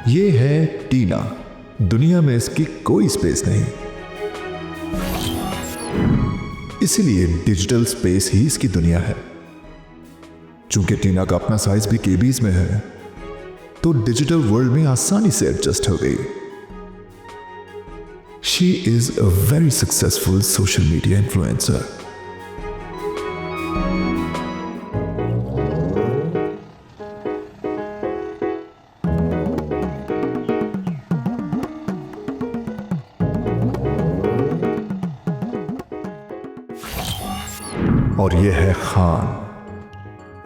ये है टीना। दुनिया में इसकी कोई स्पेस नहीं, इसीलिए डिजिटल स्पेस ही इसकी दुनिया है। चूंकि टीना का अपना साइज भी केबीज में है, तो डिजिटल वर्ल्ड में आसानी से एडजस्ट हो गई। She is a very successful social media influencer. और ये है खान,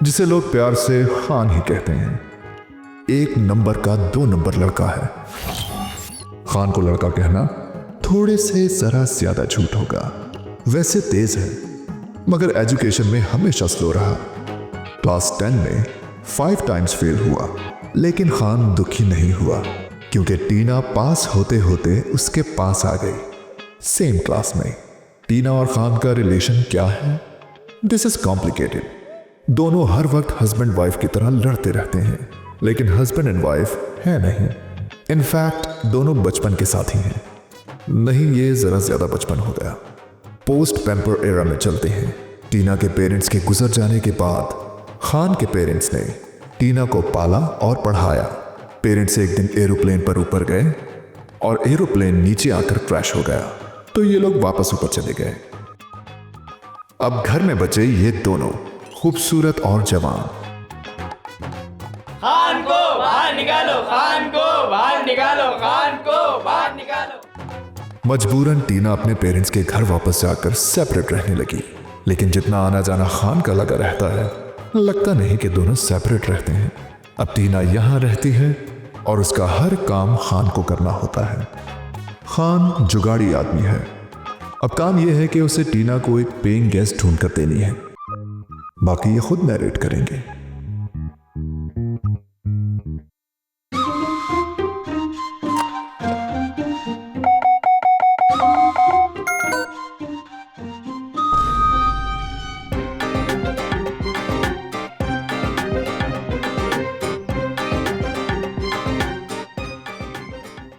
जिसे लोग प्यार से खान ही कहते हैं। एक नंबर का 2 नंबर लड़का है। खान को लड़का कहना थोड़े से जरा ज्यादा झूठ होगा। वैसे तेज है, मगर एजुकेशन में हमेशा स्लो रहा। क्लास 10 में 5 टाइम्स फेल हुआ, लेकिन खान दुखी नहीं हुआ, क्योंकि टीना पास होते होते उसके पास आ गई, सेम क्लास में। टीना और खान का रिलेशन क्या है? This is complicated. दोनों हर वक्त हस्बैंड वाइफ की तरह लड़ते रहते हैं, लेकिन हस्बैंड एंड वाइफ है नहीं। इनफैक्ट दोनों बचपन के साथी हैं। नहीं, ये जरा ज्यादा बचपन हो गया। पोस्ट पैम्पर एरा में चलते हैं। टीना के पेरेंट्स के गुजर जाने के बाद खान के पेरेंट्स ने टीना को पाला और पढ़ाया। पेरेंट्स एक दिन एरोप्लेन पर ऊपर गए और एरोप्लेन नीचे आकर क्रैश हो गया, तो ये लोग वापस ऊपर चले गए। अब घर में बचे ये दोनों, खूबसूरत और जवान। खान को बाहर निकालो, खान को बाहर निकालो, खान को बाहर निकालो। मजबूरन टीना अपने पेरेंट्स के घर वापस जाकर सेपरेट रहने लगी। लेकिन जितना आना जाना खान का लगा रहता है, लगता नहीं कि दोनों सेपरेट रहते हैं। अब टीना यहाँ रहती है और उसका हर काम खान को करना होता है। खान जुगाड़ी आदमी है। अब काम यह है कि उसे टीना को एक पेइंग गेस्ट ढूंढ कर देनी है। बाकी ये खुद नरेट करेंगे।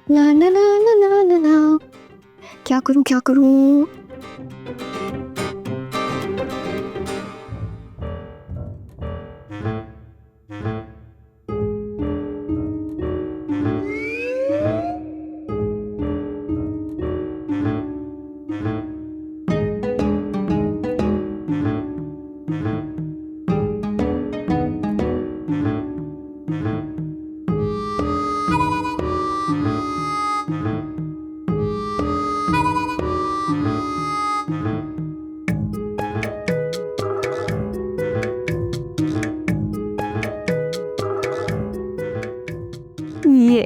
ला ला ला ला ला ला ला। क्या करूं क्या करूं? ये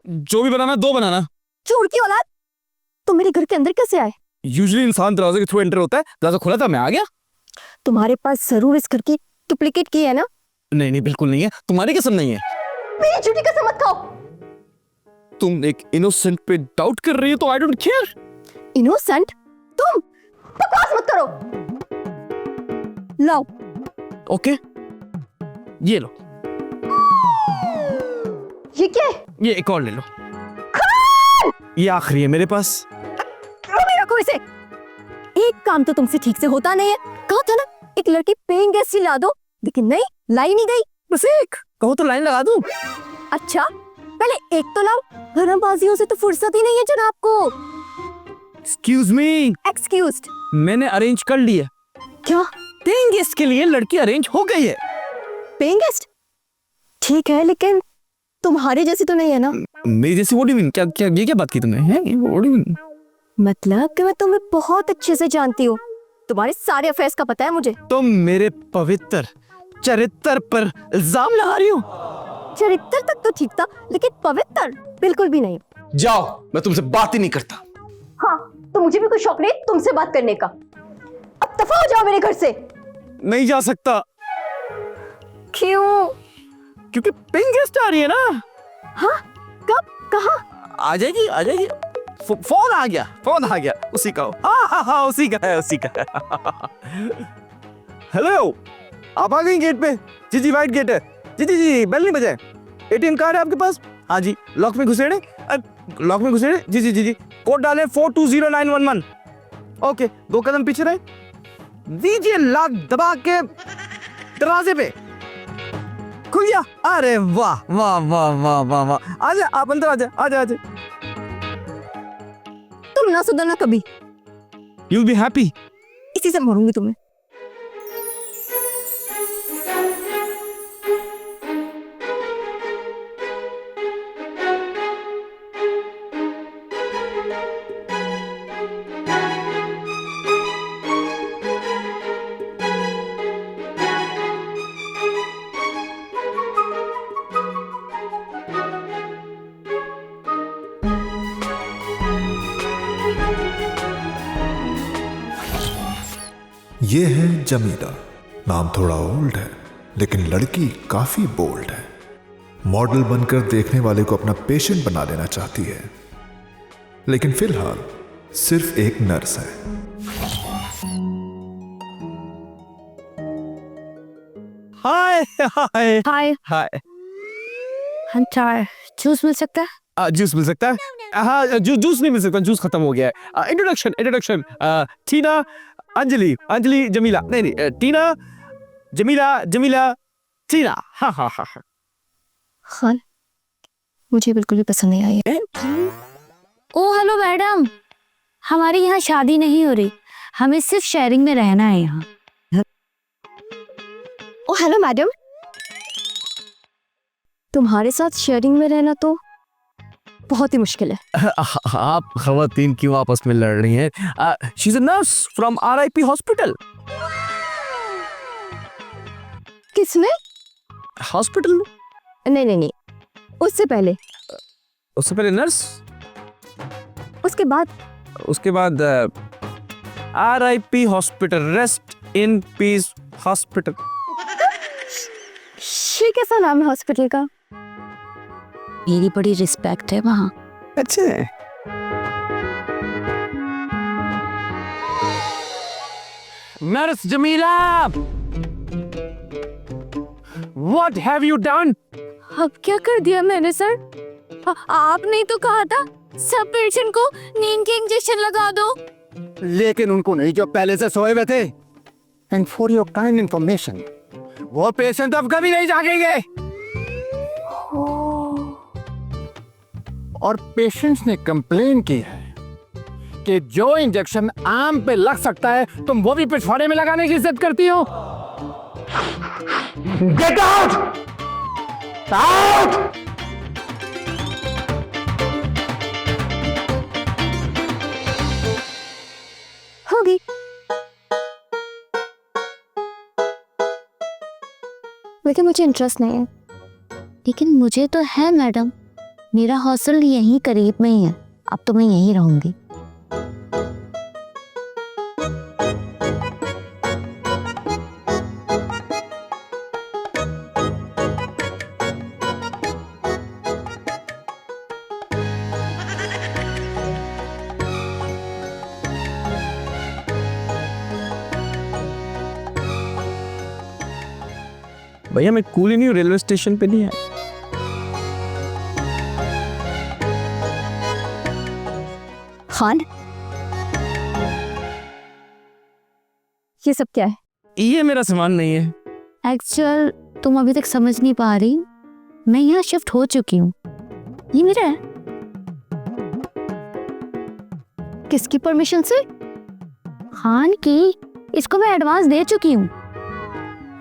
जो भी बनाना 2 बनाना। चोर की औलाद, तुम मेरे घर के अंदर कैसे आए? यूजुअली इंसान दरवाजे के थ्रू एंटर होता है। दरवाजा खुला था, मैं आ गया। तुम्हारे पास जरूर इस घर की डुप्लीकेट की है ना? नहीं नहीं, बिल्कुल नहीं है। तुम्हारी कसम नहीं है। मेरी झूठी कसम मत खाओ। तुम एक इनोसेंट पे डाउट कर रही हो, तो आई डोंट केयर। इनोसेंट? तुम बकवास मत करो। लाओ। ओके, ये लो। ये क्या है? ये एक और ले लो। ये आखिरी है मेरे पास। रोमे रखो इसे। एक काम तो तुमसे ठीक से होता नहीं है। कहा था ना एक लड़की पेइंग गेस्ट ला दो, लेकिन नहीं, लाई नहीं गई। बस एक कहो तो लाइन लगा दूं। अच्छा, पहले एक तो लाओ। धर्मबाजियों से तो फुर्सत ही नहीं है जनाब को। Excuse me. एक्सक्यूज्ड। मैंने अरेंज कर लिया। क्या? पेइंग गेस्ट के लिए लड़की अरेंज हो गई है। Paying guest? ठीक है, लेकिन तुम्हारे जैसी तो नहीं है ना? मेरी जैसी? What do you mean? क्या क्या ये क्या बात की तुमने? हैं व्हाट डू यू मीन? मतलब कि मैं तुम्हें बहुत अच्छे से जानती हूँ, तुम्हारे सारे अफेयर्स का पता है मुझे। तुम मेरे पवित्र चरित्र पर इल्जाम लगा रही हो? चरित्र तक तो ठीक था, लेकिन पवित्र बिल्कुल भी नहीं। जाओ, मैं तुमसे बात ही नहीं करता। हाँ, तो मुझे भी कोई शौक नहीं तुमसे बात करने का। अब दफा हो जाओ मेरे घर से। नहीं जा सकता। क्यों? क्योंकि पिंक गेस्ट आ रही है ना। हाँ, कब, कहाँ? आ जाएगी आ जाएगी। फोन आ गया उसी का। हाँ उसी का है। हेलो, आप आ गई गेट पे? जी वाइट गेट है। जी बेल नहीं बजाए। एटीएम कार्ड है आपके पास? हाँ जी। लॉक में घुसेड़े? जी। कोड डालें 420911। ओके, 2 कदम पीछे रहे, दीजिए लॉक दबा के दरवाजे पे। खुल गया। अरे वाह। आजा, आप अंदर आजा। तुम ना सुधरना कभी, You'll be happy. इसी से मारूंगी तुम्हें। ये है जमीला। नाम थोड़ा ओल्ड है, लेकिन लड़की काफी बोल्ड है। मॉडल बनकर देखने वाले को अपना पेशेंट बना लेना चाहती है, लेकिन फिलहाल सिर्फ एक नर्स है। हाय। जूस मिल सकता है? जूस मिल सकता है? हाँ, जूस नहीं मिल सकता, जूस खत्म हो गया है। इंट्रोडक्शन। टीना, अंजलि, जमीला। नहीं, टीना, जमीला, टीना। हाँ। खान, मुझे बिल्कुल भी पसंद नहीं आई। ओ हेलो मैडम, हमारी यहाँ शादी नहीं हो रही, हमें सिर्फ शेयरिंग में रहना है यहाँ। ओ हेलो मैडम, तुम्हारे साथ शेयरिंग में रहना तो बहुत ही मुश्किल है। आप खवातीन क्यों आपस में लड़ रही हैं? She is a nurse from RIP hospital. किसमें? हॉस्पिटल? नहीं, उससे पहले नर्स, उसके बाद RIP hospital, rest in peace hospital. ये कैसा नाम है हॉस्पिटल का? मेरी बड़ी रिस्पेक्ट है वहाँ। अच्छा। Nurse Jamila, what have you done? अब क्या कर दिया मैंने सर? आपने ही तो कहा था सब पेशेंट को नींद के इंजेक्शन लगा दो। लेकिन उनको नहीं, जो पहले से सोए हुए थे। And for your kind information, वो पेशेंट अब कभी नहीं जागेंगे। और पेशेंट्स ने कंप्लेन की है कि जो इंजेक्शन आम पे लग सकता है, तुम वो भी पिछवाड़े में लगाने की जिद करती हो। Get out! होगी। लेकिन मुझे इंटरेस्ट नहीं है। लेकिन मुझे तो है मैडम, मेरा हॉस्टल यहीं करीब में ही है, अब तो मैं यहीं रहूंगी। भैया मैं कूली नहीं हूँ, रेलवे स्टेशन पे नहीं है। खान, ये सब क्या है? ये मेरा सामान नहीं है। एक्चुअल तुम अभी तक समझ नहीं पा रही, मैं यहाँ शिफ्ट हो चुकी हूँ, ये मेरा है। किसकी परमिशन से? खान की, इसको मैं एडवांस दे चुकी हूँ।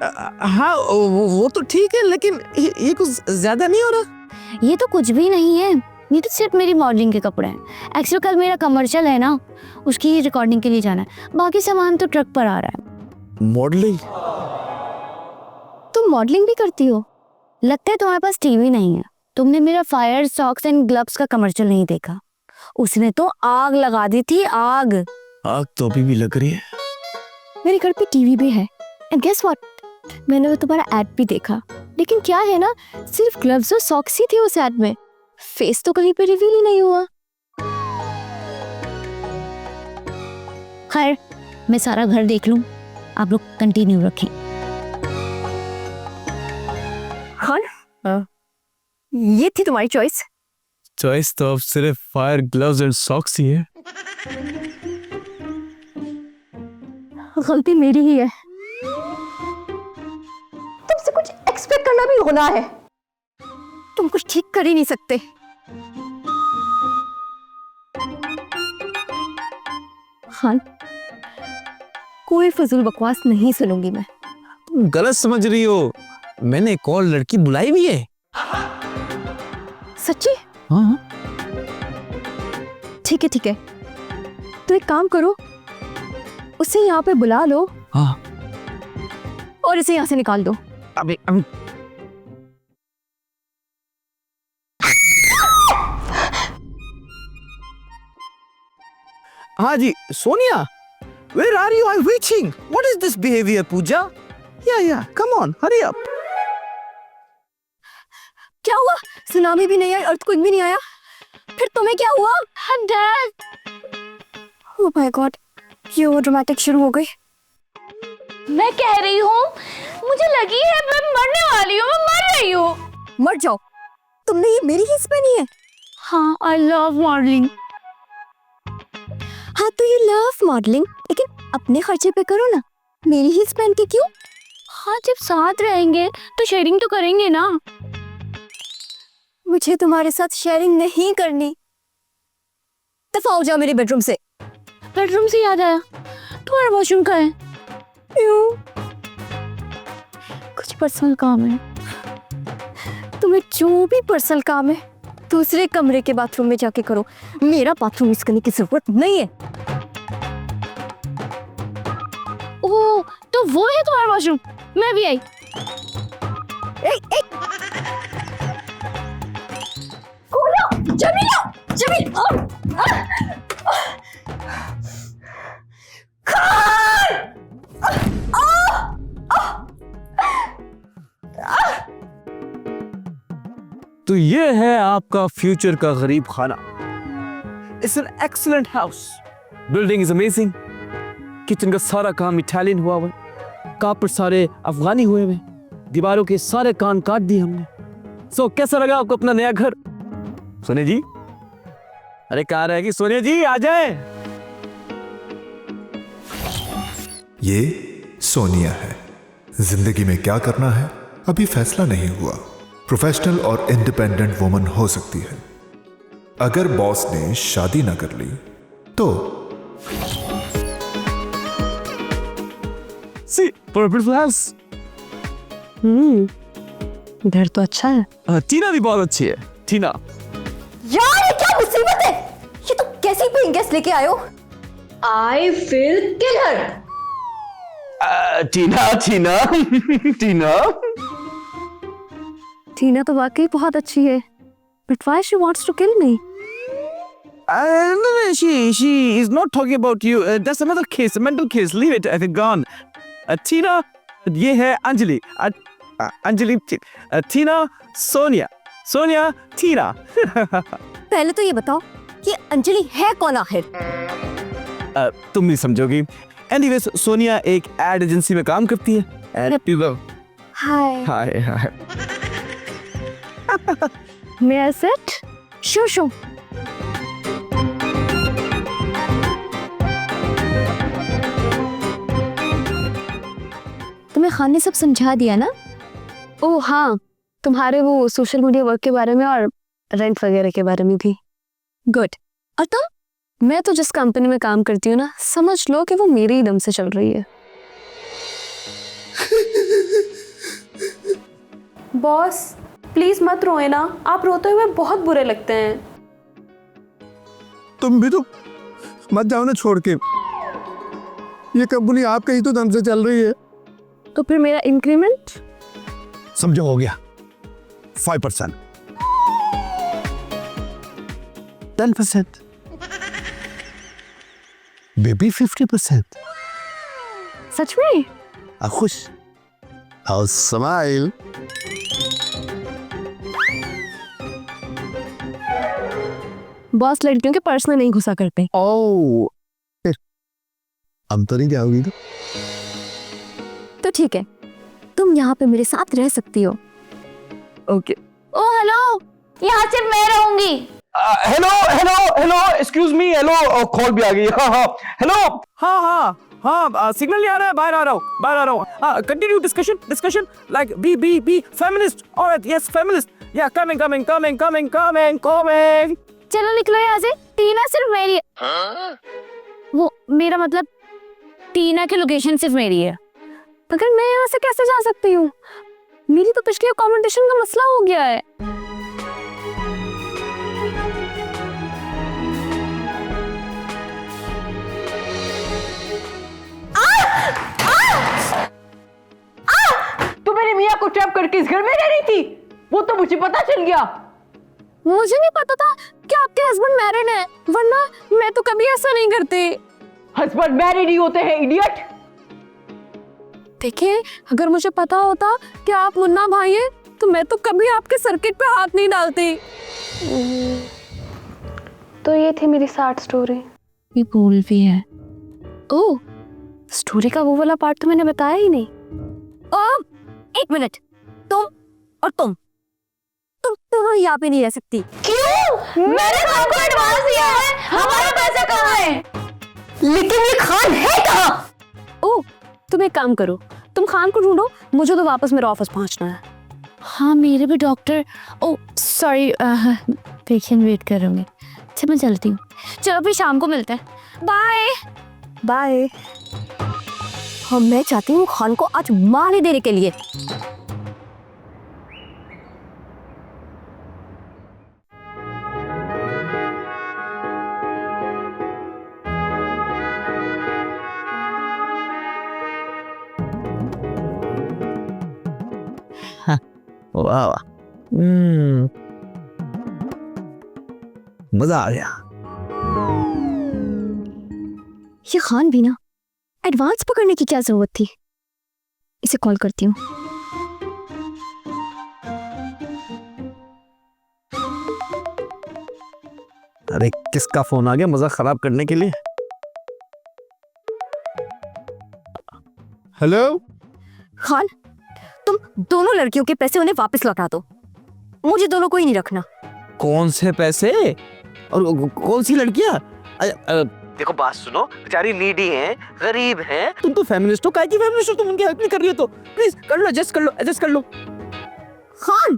हाँ वो तो ठीक है, लेकिन ये कुछ ज्यादा नहीं हो रहा? ये तो कुछ भी नहीं है, ये तो सिर्फ मेरी मॉडलिंग के कपड़े हैं। एक्चुअली कल मेरा कमर्शियल है ना, उसकी रिकॉर्डिंग के लिए जाना है। बाकी सामान तो ट्रक पर आ रहा है। मॉडलिंग? तुम मॉडलिंग भी करती हो? लगता है तुम्हारे पास टीवी नहीं है। तुमने मेरा फायर सॉक्स एंड ग्लव्स का कमर्शियल नहीं देखा। उसने तो आग लगा दी थी, आग। आग तो अभी भी लग रही है। मेरे घर पे टीवी भी है एंड गेस व्हाट, मैंने वो तुम्हारा एड भी देखा। लेकिन क्या है ना, सिर्फ ग्लव्स और सॉक्स ही थे उस एड में, फेस तो कहीं पे रिवील ही नहीं हुआ। खैर, मैं सारा घर देख लूं, आप लोग कंटिन्यू रखें। खान, ये थी तुम्हारी चॉइस? चॉइस तो अब सिर्फ फायर ग्लव्स एंड सॉक्स ही है। गलती मेरी ही है। तुमसे कुछ एक्सपेक्ट करना भी होना है। तुम कुछ ठीक कर ही नहीं सकते। खान, कोई फजूल बकवास नहीं सुनूंगी मैं। तुम गलत समझ रही हो, मैंने एक और लड़की बुलाई भी है। सच्ची? हाँ। ठीक है ठीक है, तो एक काम करो, उसे यहाँ पे बुला लो हाँ। और इसे यहाँ से निकाल दो। अभी हाँ जी, Sonia, where are you? I'm waiting. What is this behavior, Pooja? Yeah, come on, hurry up. क्या हुआ? सुनामी भी नहीं आई, अर्थक्वेक भी नहीं आया, फिर तुम्हें क्या हुआ? डैड, ओह माय गॉड, ये वो ड्रामेटिक शुरू हो गई। मैं कह रही हूँ, मुझे लगी है मैं मरने वाली हूँ, मैं मर रही हूँ। मर जाओ, तुमने ये मेरी हिस्स पहनी है। हाँ, आई लव मॉडलिंग। हाँ तो ये लव मॉडलिंग, लेकिन अपने खर्चे पे करो ना, मेरी हिस्स पहन के क्यों? हाँ, जब साथ रहेंगे तो शेयरिंग तो करेंगे ना। मुझे तुम्हारे साथ शेयरिंग नहीं करनी। दफा हो जाओ मेरे बेडरूम से। बेडरूम से याद आया, तुम्हारा वॉशरूम कहाँ है? क्यों? कुछ पर्सनल काम है। तुम्हें जो भी पर्सनल काम है दूसरे कमरे के बाथरूम में जाके करो, मेरा बाथरूम यूज करने की जरूरत नहीं है। ओह, तो वो है तुम्हारा वॉशरूम, मैं भी आई। जमीला, जमीला, तो ये है आपका फ्यूचर का गरीब खाना। It's an excellent house, building is amazing, kitchen का सारा काम इटालियन हुआ हुआ, कारपेट सारे अफगानी हुए हुए, दीवारों के सारे कान काट दिए हमने। सो कैसा लगा आपको अपना नया घर? सोनिया जी, अरे कहाँ रहेगी सोनिया जी, आ जाए। ये सोनिया है। जिंदगी में क्या करना है अभी फैसला नहीं हुआ। प्रोफेशनल और इंडिपेंडेंट वुमन हो सकती है। अगर बॉस ने शादी ना कर ली तो सी ब्यूटीफुल हाउस। घर तो अच्छा है। टीना भी बहुत अच्छी है। टीना, यार ये क्या मुसीबत है? ये तो कैसी पेइंग गेस्ट लेके आयो? I will kill her. टीना टीना टीना टीना तो वाकई बहुत अच्छी है, but why she wants to kill me? No, she is not talking about you. That's another case, a mental case. Leave it. I think gone. Tina, ये है अंजलि. अंजलि, टीना, सोनिया, सोनिया, टीना. पहले तो ये बताओ कि अंजलि है कौन आखिर? तुम नहीं समझोगी. Anyways, सोनिया एक एड एजेंसी में काम करती है. Hi. Hi. May I sit? Sure. तुम्हें खान ने सब समझा दिया ना? ओह हाँ, तुम्हारे वो सोशल मीडिया वर्क के बारे में और रेंट वगैरह के बारे में भी। गुड। और तुम? मैं तो जिस कंपनी में काम करती हूँ ना, समझ लो कि वो मेरे ही दम से चल रही है। बॉस, प्लीज मत रोए ना, आप रोते हुए बहुत बुरे लगते हैं। तुम भी तो मत जाओ ना छोड़ के, ये कंपनी आपके ही तो दम से चल रही है। तो फिर मेरा इंक्रीमेंट? समझो हो गया 5%, 10%, बेबी 50%। सच में? खुश और स्माइल। बॉस लड़कियों के पर्स में नहीं घुसा करते। ओ हम तो नहीं जाओगी तो? तो ठीक है, तुम यहाँ पे मेरे साथ रह सकती हो। ओके। ओ हेलो, यहाँ सिर्फ मैं रहूंगी। Hello hello hello, excuse me, hello, call भी आ गई। हाँ हाँ हेलो, हाँ हाँ हाँ, सिग्नल नहीं आ रहा है, बाहर आ रहा हूँ, बाहर आ रहा हूँ। हाँ, continue discussion like be feminist. Alright, yes feminist, yeah coming coming coming coming coming coming. चलो निकलो यहाँ से। टीना सिर्फ मेरी है। वो मेरा मतलब टीना की लोकेशन सिर्फ मेरी है। मगर मैं यहाँ से कैसे जा सकती हूँ? मेरी तो पिछली अकोमोडेशन का मसला हो गया है। तू मेरी मियाँ को ट्रैप करके इस घर में रह रही थी, वो तो मुझे पता चल गया। मुझे नहीं पता था कि आपके हस्बैंड मैरिड है, वरना मैं तो कभी ऐसा नहीं करती। हस्बैंड मैरिड ही होते हैं, इडियट। देखिए, अगर मुझे पता होता कि आप मुन्ना भाई हैं, तो मैं तो कभी आपके सर्किट पे हाथ नहीं डालती। तो ये थी मेरी सैड स्टोरी। ये भूल भी है। ओह, स्टोरी का वो वाला पार्ट तो मैंने बताया ही नहीं। एक मिनट, तुम और तुम तो यहाँ पे नहीं रह सकती। क्यों? मैंने तुमको एडवांस दिया है, हमारे पैसे कहाँ हैं? लेकिन ये खान है कहाँ? ओह, तुम एक काम करो, तुम खान को ढूंढो, मुझे तो वापस मेरा ऑफिस पहुंचना है। हाँ, मेरे भी doctor. Oh sorry, patient wait करूँगी। अच्छा, मैं चलती हूँ। चलो फिर शाम को मिलते हैं। Bye bye. हाँ, मैं चाहती हूँ खान को आज मार ही देने के लिए। वाह वाह, मजा आ गया। ये खान भी ना, एडवांस पकड़ने की क्या जरूरत थी? इसे कॉल करती हूँ। अरे किसका फोन आ गया मजा खराब करने के लिए? हेलो, खान, तुम दोनों लड़कियों के पैसे उन्हें वापस लौटा दो। मुझे दोनों को ही नहीं रखना। कौन से पैसे और कौन सी लड़कियां? देखो बात सुनो, बेचारी नीडी हैं, गरीब हैं। तुम तो फेमिनिस्ट हो, काहे की फेमिनिस्ट हो? तुम उनकी हेल्प नहीं कर रही हो तो प्लीज कर लो, एडजस्ट कर लो, एडजस्ट कर लो। Khan,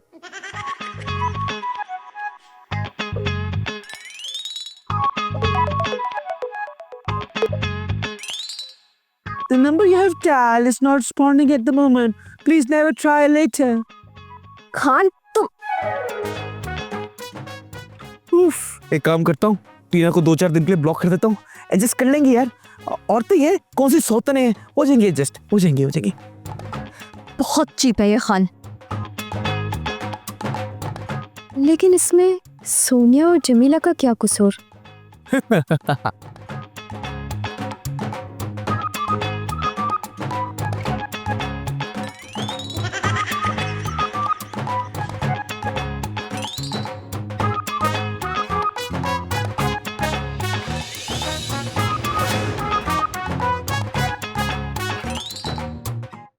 The number you have dialed is not responding at the moment. Please never try later. Khan, तुम एक काम करता हूँ, टीना को 2-4 दिन के लिए ब्लॉक कर देता हूँ, एडजस्ट कर लेंगे यार। औरतें ये कौन सी सौतने हैं, हो जाएंगे एडजस्ट, हो जाएंगे। बहुत चीप है ये खान। लेकिन इसमें सोनिया और जमीला का क्या कसूर?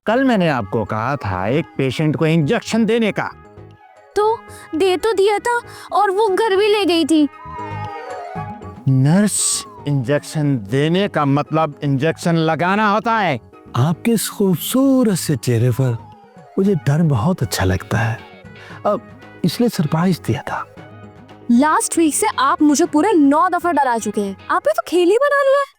कल मैंने आपको कहा था एक पेशेंट को इंजेक्शन देने का। तो दे तो दिया था और वो घर भी ले गई थी। नर्स, इंजेक्शन देने का मतलब इंजेक्शन लगाना होता है। आपके इस खूबसूरत से चेहरे पर मुझे डर बहुत अच्छा लगता है, अब इसलिए सरप्राइज दिया था। लास्ट वीक से आप मुझे पूरे 9 दफा डरा चुके हैं। आपने तो खेल ही बना लिया है।